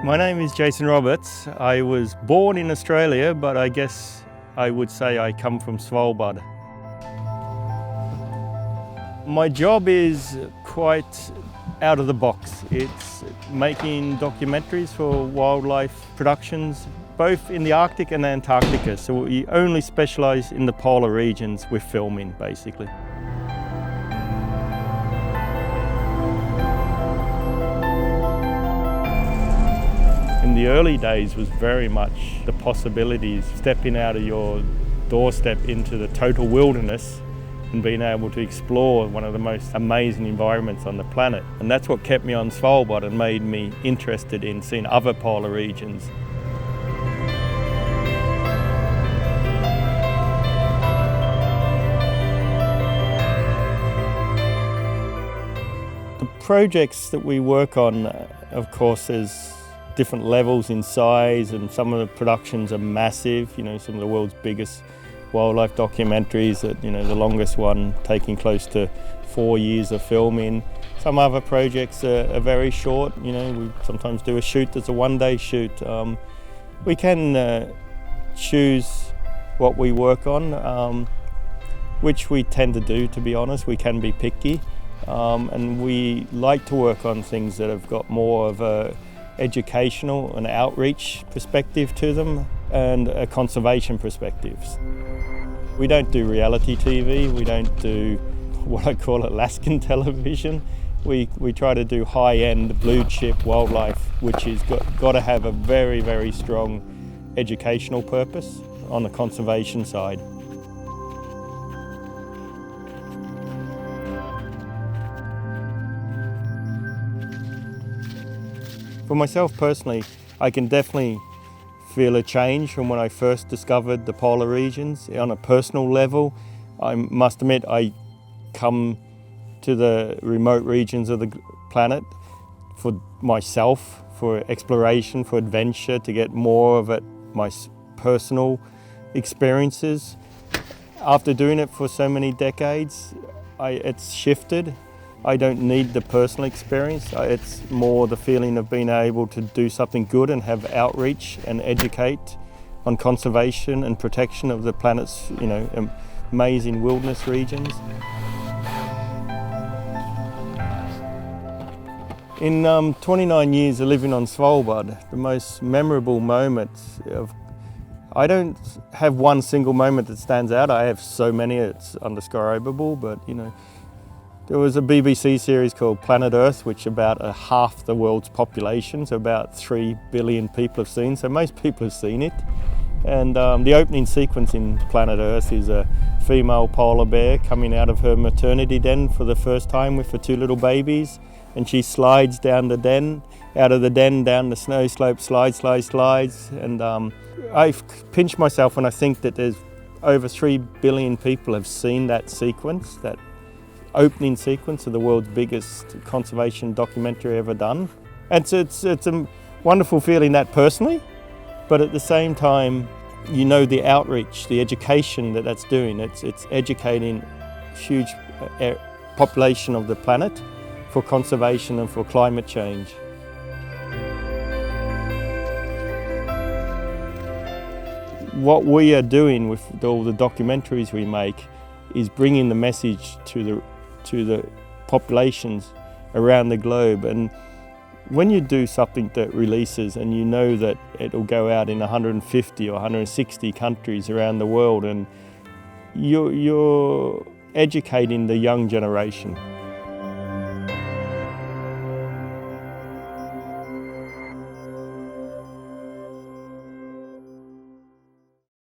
My name is Jason Roberts. I was born in Australia, but I guess I would say I come from Svalbard. My job is quite out of the box. It's making documentaries for wildlife productions, both in the Arctic and Antarctica. So we only specialise in the polar regions with filming, basically. In the early days was very much the possibilities, stepping out of your doorstep into the total wilderness and being able to explore one of the most amazing environments on the planet. And that's what kept me on Svalbard and made me interested in seeing other polar regions. The projects that we work on, of course, there's different levels in size, and some of the productions are massive, some of the world's biggest wildlife documentaries, the longest one taking close to 4 years of filming. Some other projects are very short, we sometimes do a shoot that's a one-day shoot. We can choose what we work on, which we tend to do, to be honest. We can be picky, and we like to work on things that have got more of a educational and outreach perspective to them and a conservation perspectives. We don't do reality TV, we don't do what I call Alaskan television. We try to do high-end blue chip wildlife, which has got to have a very, very strong educational purpose on the conservation side. For myself personally, I can definitely feel a change from when I first discovered the polar regions. On a personal level, I must admit I come to the remote regions of the planet for myself, for exploration, for adventure, to get more of it, my personal experiences. After doing it for so many decades, it's shifted. I don't need the personal experience. It's more the feeling of being able to do something good and have outreach and educate on conservation and protection of the planet's, amazing wilderness regions. In 29 years of living on Svalbard, the most memorable moments I don't have one single moment that stands out. I have so many, it's undescribable, but there was a BBC series called Planet Earth, which about half the world's population, so about 3 billion people have seen, so most people have seen it. And the opening sequence in Planet Earth is a female polar bear coming out of her maternity den for the first time with her 2 little babies, and she slides down the den, out of the den down the snow slope, slides, and I pinch myself when I think that there's over 3 billion people have seen that sequence, that opening sequence of the world's biggest conservation documentary ever done. And so it's a wonderful feeling that personally, but at the same time, the outreach, the education that's doing. It's educating a huge population of the planet for conservation and for climate change. What we are doing with all the documentaries we make is bringing the message to the populations around the globe. And when you do something that releases and that it'll go out in 150 or 160 countries around the world, and you're educating the young generation.